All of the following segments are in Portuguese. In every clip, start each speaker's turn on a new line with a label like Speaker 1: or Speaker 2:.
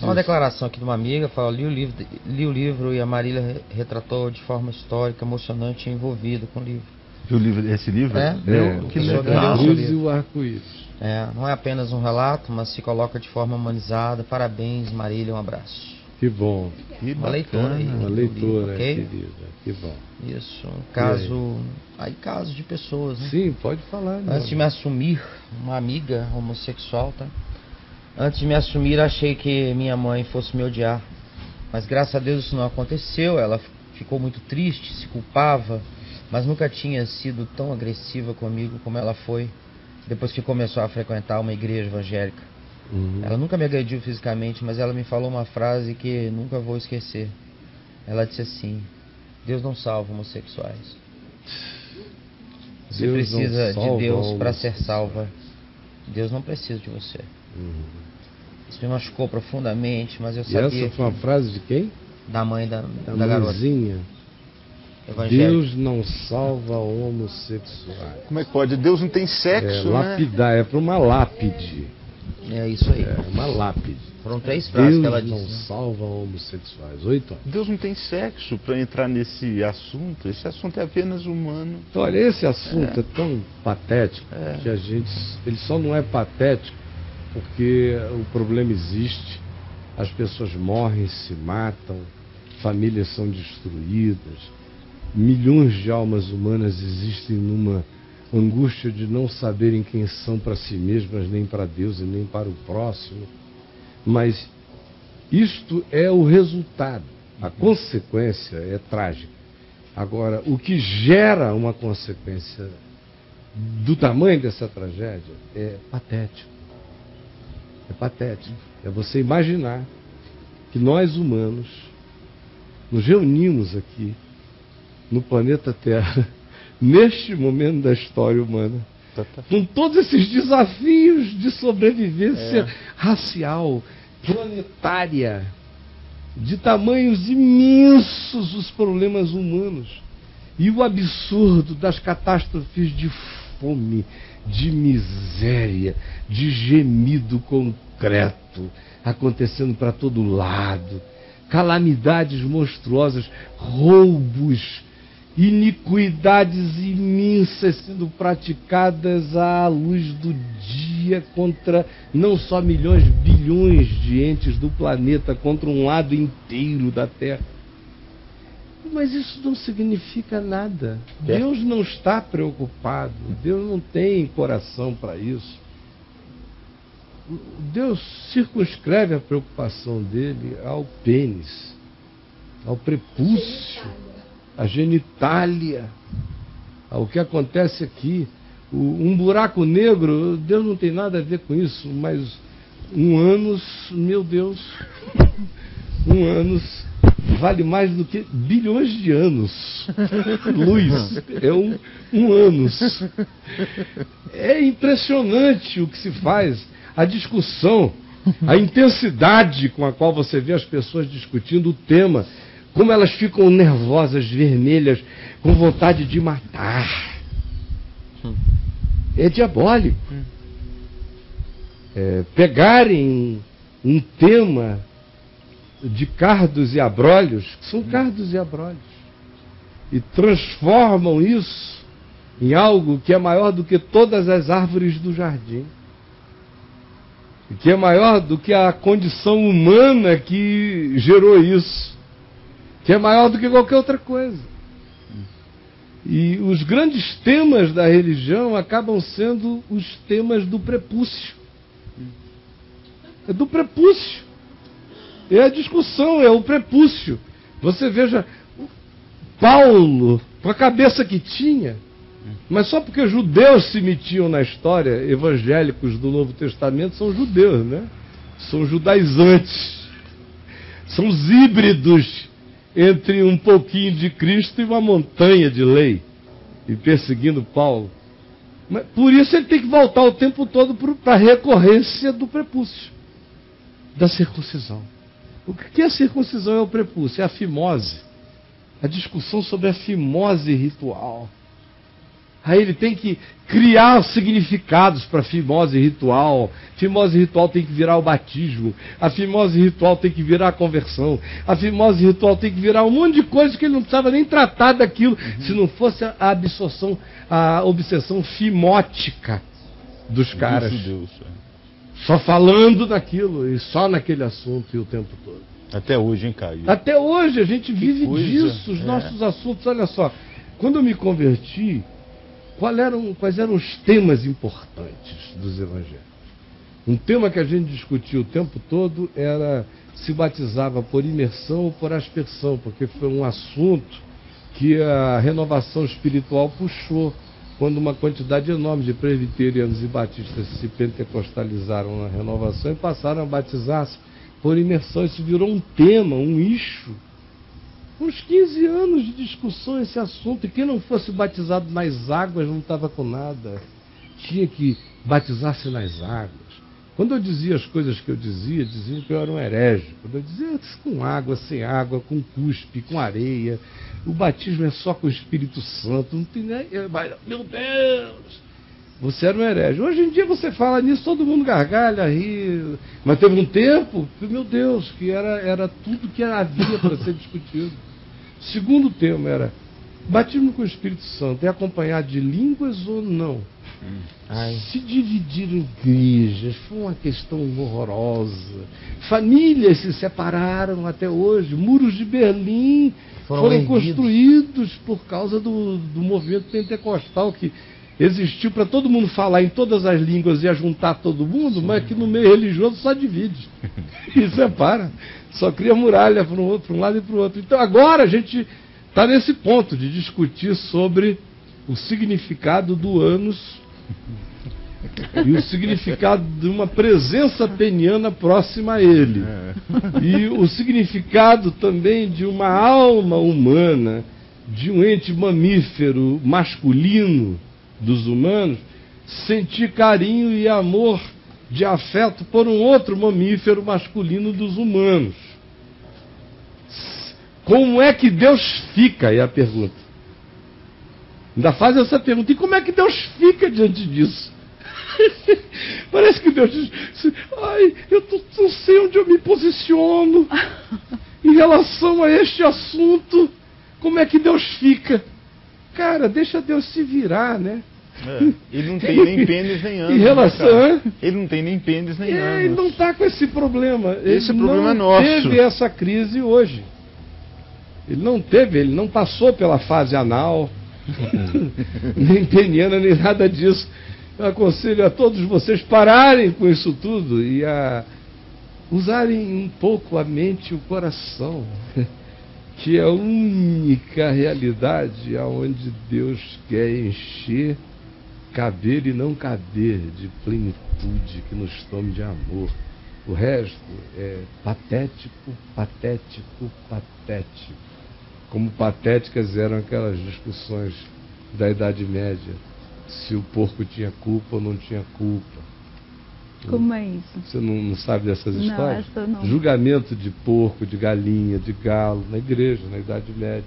Speaker 1: Uma declaração aqui de uma amiga, fala, li o livro e a Marília retratou de forma histórica, emocionante e envolvida com o livro.
Speaker 2: E o livro, esse livro?
Speaker 1: Que legal.
Speaker 3: Cruz e o arco-íris.
Speaker 1: Não é apenas um relato, mas se coloca de forma humanizada. Parabéns, Marília, um abraço.
Speaker 3: Que bom.
Speaker 2: Que
Speaker 1: uma leitora aí.
Speaker 3: Uma leitora,
Speaker 1: okay?
Speaker 3: querida. Que bom.
Speaker 1: Isso, um caso... Aí casos de pessoas, né?
Speaker 3: Sim, pode falar.
Speaker 1: Antes de me assumir, uma amiga homossexual, tá? Antes de me assumir, achei que minha mãe fosse me odiar. Mas graças a Deus isso não aconteceu. Ela ficou muito triste, se culpava, mas nunca tinha sido tão agressiva comigo como ela foi depois que começou a frequentar uma igreja evangélica. Ela nunca me agrediu fisicamente, mas ela me falou uma frase que nunca vou esquecer. Ela disse assim: Deus não salva homossexuais. Você precisa de Deus para ser salva. Deus não precisa de você. Isso me machucou profundamente, mas eu sabia.
Speaker 3: E essa foi uma frase de quem?
Speaker 1: Da mãe da
Speaker 3: mãezinha.
Speaker 1: Evangélica.
Speaker 3: Deus não salva homossexuais.
Speaker 2: Como é que pode? Deus não tem sexo,
Speaker 3: lapidar,
Speaker 2: né?
Speaker 3: É para uma lápide.
Speaker 1: É isso aí.
Speaker 3: É uma lápide.
Speaker 1: Foram 3 frases
Speaker 3: Deus
Speaker 1: que ela disse.
Speaker 3: Deus não salva homossexuais. 8 anos.
Speaker 2: Deus não tem sexo para entrar nesse assunto. Esse assunto é apenas humano.
Speaker 3: Olha, esse assunto é tão patético que a gente... Ele só não é patético porque o problema existe. As pessoas morrem, se matam, famílias são destruídas, milhões de almas humanas existem numa angústia de não saberem quem são para si mesmas, nem para Deus e nem para o próximo. Mas isto é o resultado. A consequência é trágica. Agora, o que gera uma consequência do tamanho dessa tragédia é patético. É patético. É você imaginar que nós humanos nos reunimos aqui no planeta Terra, neste momento da história humana, com todos esses desafios de sobrevivência racial, planetária, de tamanhos imensos os problemas humanos, e o absurdo das catástrofes de fome, de miséria, de gemido concreto, acontecendo para todo lado, calamidades monstruosas, roubos, iniquidades imensas sendo praticadas à luz do dia contra não só milhões, bilhões de entes do planeta, contra um lado inteiro da Terra. Mas isso não significa nada. Deus não está preocupado. Deus não tem coração para isso. Deus circunscreve a preocupação dele ao pênis, ao prepúcio, à genitália, ao que acontece aqui. Um buraco negro, Deus não tem nada a ver com isso, mas um ânus, meu Deus, um ânus vale mais do que bilhões de anos. Luz é um ânus. É impressionante o que se faz, a discussão, a intensidade com a qual você vê as pessoas discutindo o tema, como elas ficam nervosas, vermelhas, com vontade de matar. É diabólico. Pegarem um tema de cardos e abrolhos, que são cardos e abrolhos, e transformam isso em algo que é maior do que todas as árvores do jardim, e que é maior do que a condição humana que gerou isso, que é maior do que qualquer outra coisa. E os grandes temas da religião acabam sendo os temas do prepúcio. É do prepúcio. É a discussão, é o prepúcio. Você veja, Paulo, com a cabeça que tinha, mas só porque judeus se metiam na história, evangélicos do Novo Testamento são judeus, né? São judaizantes. São os híbridos entre um pouquinho de Cristo e uma montanha de lei, e perseguindo Paulo. Mas por isso ele tem que voltar o tempo todo para a recorrência do prepúcio, da circuncisão. O que é a circuncisão? É o prepúcio, é a fimose. A discussão sobre a fimose ritual. Aí ele tem que criar significados para fimose ritual. Fimose ritual tem que virar o batismo. A fimose ritual tem que virar a conversão. A fimose ritual tem que virar um monte de coisas que ele não precisava nem tratar daquilo, se não fosse a obsessão fimótica dos caras. Só falando daquilo e só naquele assunto e o tempo todo.
Speaker 2: Até hoje, hein, Caio?
Speaker 3: Até hoje a gente vive disso, os nossos assuntos. Olha só, quando eu me converti, quais eram os temas importantes dos evangelhos? Um tema que a gente discutia o tempo todo era se batizava por imersão ou por aspersão, porque foi um assunto que a renovação espiritual puxou, quando uma quantidade enorme de presbiterianos e batistas se pentecostalizaram na renovação e passaram a batizar-se por imersão. Isso virou um tema, um eixo. Uns 15 anos de discussão esse assunto. E quem não fosse batizado nas águas não estava com nada. Tinha que batizar-se nas águas. Quando eu dizia as coisas que eu dizia, diziam que eu era um herege. Quando eu dizia com água, sem água, com cuspe, com areia, o batismo é só com o Espírito Santo. Não tem nem... Meu Deus! Você era um herege. Hoje em dia você fala nisso, todo mundo gargalha, ri. Mas teve um tempo, meu Deus, que era tudo que havia para ser discutido. O segundo tema era: batismo com o Espírito Santo é acompanhado de línguas ou não? Se dividiram igrejas, foi uma questão horrorosa. Famílias se separaram até hoje. Muros de Berlim foram construídos por causa do movimento pentecostal que existiu para todo mundo falar em todas as línguas e juntar todo mundo, mas que no meio religioso só divide e separa, só cria muralha para um lado e para o outro. Então agora a gente está nesse ponto de discutir sobre o significado do ânus e o significado de uma presença peniana próxima a ele, e o significado também de uma alma humana, de um ente mamífero masculino dos humanos, sentir carinho e amor de afeto por um outro mamífero masculino dos humanos. Como é que Deus fica? É a pergunta. Ainda faz essa pergunta. E como é que Deus fica diante disso? Parece que Deus diz: ai, eu não sei onde eu me posiciono em relação a este assunto. Como é que Deus fica? Cara, deixa Deus se virar, né?
Speaker 2: Ele não tem nem pênis nem ânus.
Speaker 3: Em relação,
Speaker 2: ele não tem nem pênis nem ânus.
Speaker 3: Ele não está com esse problema.
Speaker 2: Esse
Speaker 3: ele
Speaker 2: problema
Speaker 3: não
Speaker 2: é nosso.
Speaker 3: teve essa crise hoje. Ele não passou pela fase anal, nem peniana, nem nada disso. Eu aconselho a todos vocês pararem com isso tudo e a usarem um pouco a mente e o coração, que é a única realidade aonde Deus quer encher, caber e não caber de plenitude, que nos tome de amor. O resto é patético, patético, patético. Como patéticas eram aquelas discussões da Idade Média, se o porco tinha culpa ou não tinha culpa.
Speaker 4: Como é isso?
Speaker 3: Você não sabe dessas histórias?
Speaker 4: Não, essa não.
Speaker 3: Julgamento de porco, de galinha, de galo, na igreja, na Idade Média.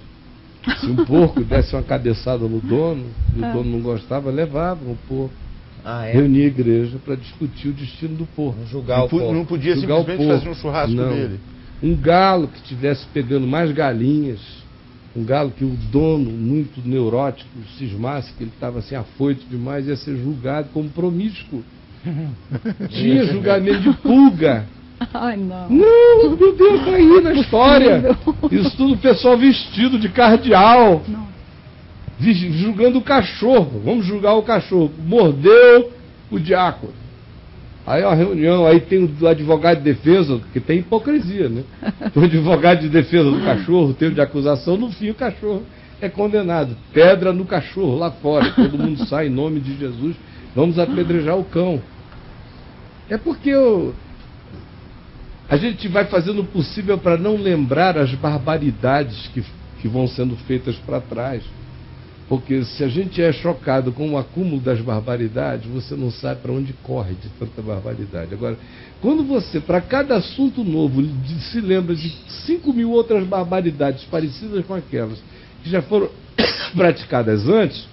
Speaker 3: Se um porco desse uma cabeçada no dono, e o dono não gostava, levava o porco. Reunia a igreja para discutir o destino do porco.
Speaker 1: Julgar o porco.
Speaker 2: Não podia simplesmente fazer um churrasco dele.
Speaker 3: Um galo que estivesse pegando mais galinhas, um galo que o dono, muito neurótico, cismasse que ele estava assim afoito demais, ia ser julgado como promíscuo. Tinha julgamento de pulga.
Speaker 4: Ai, não.
Speaker 3: Não, meu Deus, tá aí na história. Isso tudo o pessoal vestido de cardeal.
Speaker 4: Não.
Speaker 3: Julgando o cachorro. Vamos julgar o cachorro. Mordeu o diácono. Aí uma reunião, aí tem o advogado de defesa, porque tem hipocrisia, né? O advogado de defesa do cachorro, tem o de acusação, no fim o cachorro é condenado. Pedra no cachorro, lá fora. Todo mundo sai em nome de Jesus. Vamos apedrejar o cão. É porque a gente vai fazendo o possível para não lembrar as barbaridades que vão sendo feitas para trás. Porque se a gente é chocado com o acúmulo das barbaridades, você não sabe para onde corre de tanta barbaridade. Agora, quando você, para cada assunto novo, se lembra de 5.000 outras barbaridades parecidas com aquelas que já foram praticadas antes,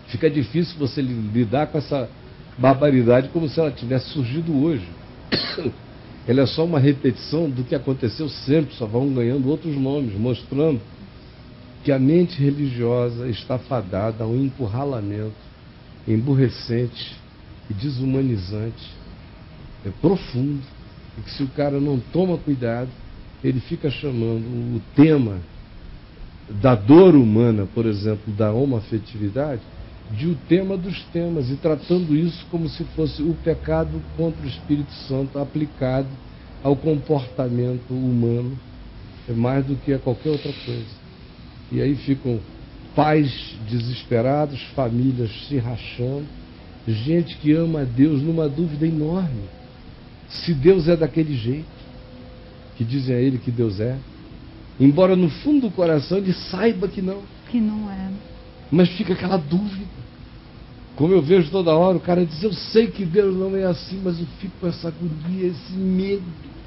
Speaker 3: Fica difícil você lidar com essa barbaridade como se ela tivesse surgido hoje. Ela é só uma repetição do que aconteceu sempre, só vão ganhando outros nomes, mostrando que a mente religiosa está fadada a um encurralamento emburrecente e desumanizante, profundo, e que se o cara não toma cuidado, ele fica chamando o tema da dor humana, por exemplo, da homoafetividade, de o tema dos temas, e tratando isso como se fosse o pecado contra o Espírito Santo aplicado ao comportamento humano, mais do que a qualquer outra coisa. E aí ficam pais desesperados, famílias se rachando, gente que ama a Deus numa dúvida enorme. Se Deus é daquele jeito, que dizem a ele que Deus é, embora no fundo do coração ele saiba que não.
Speaker 4: Que não é.
Speaker 3: Mas fica aquela dúvida. Como eu vejo toda hora, o cara diz, eu sei que Deus não é assim, mas eu fico com essa agonia, esse medo.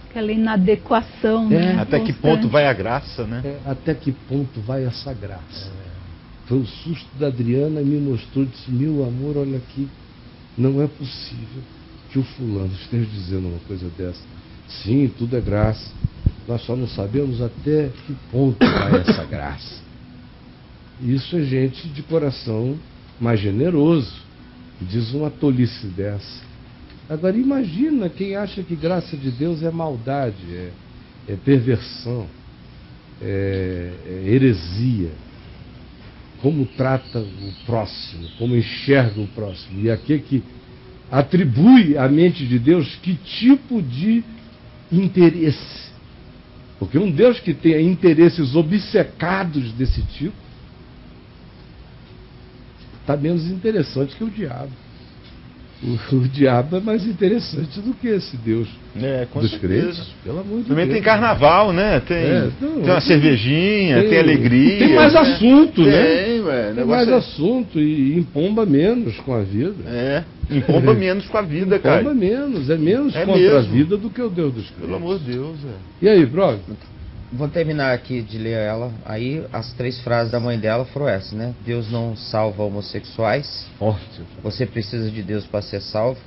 Speaker 4: Aquela inadequação, né?
Speaker 2: Até que ponto vai a graça, né?
Speaker 3: Até que ponto vai essa graça? Foi o susto da Adriana, me mostrou, disse, meu amor, olha aqui, não é possível que o fulano esteja dizendo uma coisa dessa. Sim, tudo é graça. Nós só não sabemos até que ponto vai essa graça. Isso é gente de coração mais generoso, que diz uma tolice dessa. Agora imagina quem acha que graça de Deus é maldade, é perversão, é heresia. Como trata o próximo, como enxerga o próximo. E aqui que atribui à mente de Deus que tipo de interesse. Porque um Deus que tenha interesses obcecados desse tipo está menos interessante que o diabo. O diabo é mais interessante do que esse Deus dos crentes. Pelo amor de
Speaker 2: Também
Speaker 3: Deus.
Speaker 2: tem carnaval, né? Tem uma cervejinha, tem alegria.
Speaker 3: Tem mais assunto, né?
Speaker 2: Tem
Speaker 3: mais assunto e empomba menos com a vida.
Speaker 2: Empomba menos com a vida, cara.
Speaker 3: Empomba menos, é menos contra
Speaker 2: mesmo.
Speaker 3: a vida do que o Deus dos crentes.
Speaker 2: Pelo amor de Deus,
Speaker 3: E aí, brother?
Speaker 1: Vou terminar aqui de ler ela. Aí as 3 frases da mãe dela foram essas, né? Deus não salva homossexuais.
Speaker 3: Forte.
Speaker 1: Você precisa de Deus para ser salvo.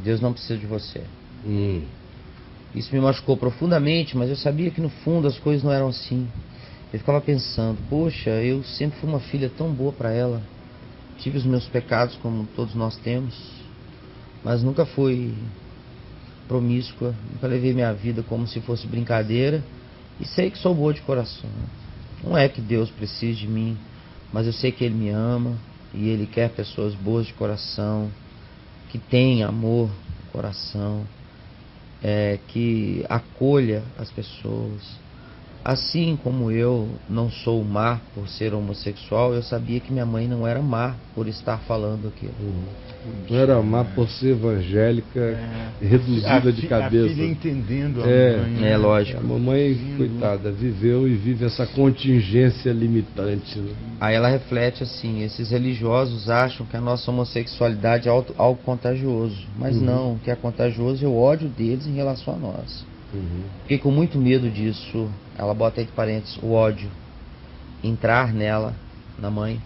Speaker 1: Deus não precisa de você. Isso me machucou profundamente, mas eu sabia que no fundo as coisas não eram assim. Eu ficava pensando, poxa, eu sempre fui uma filha tão boa para ela. Tive os meus pecados como todos nós temos, mas nunca fui promíscua, nunca levei minha vida como se fosse brincadeira. E sei que sou boa de coração. Não é que Deus precise de mim, mas eu sei que Ele me ama e Ele quer pessoas boas de coração, que tenham amor no coração, que acolha as pessoas. Assim como eu não sou má por ser homossexual, eu sabia que minha mãe não era má por estar falando aquilo.
Speaker 3: Não era má por ser evangélica, reduzida de cabeça.
Speaker 2: A filha entendendo a mãe.
Speaker 1: É lógico.
Speaker 3: A mamãe, coitada, viveu e vive essa contingência limitante. Né?
Speaker 1: Aí ela reflete assim, esses religiosos acham que a nossa homossexualidade é algo contagioso. Mas não, o que é contagioso é o ódio deles em relação a nós. Fiquei com muito medo disso. Ela bota entre parênteses o ódio entrar nela, na mãe,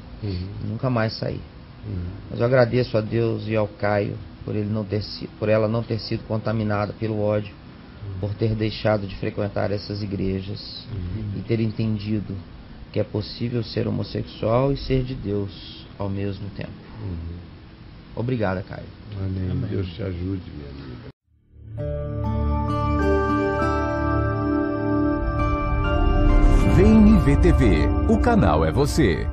Speaker 1: nunca mais sair. Mas eu agradeço a Deus e ao Caio por ela não ter sido contaminada pelo ódio, por ter deixado de frequentar essas igrejas e ter entendido que é possível ser homossexual e ser de Deus ao mesmo tempo. Obrigada, Caio.
Speaker 3: Amém. Deus te ajude, minha amiga.
Speaker 5: VNV TV, o canal é você.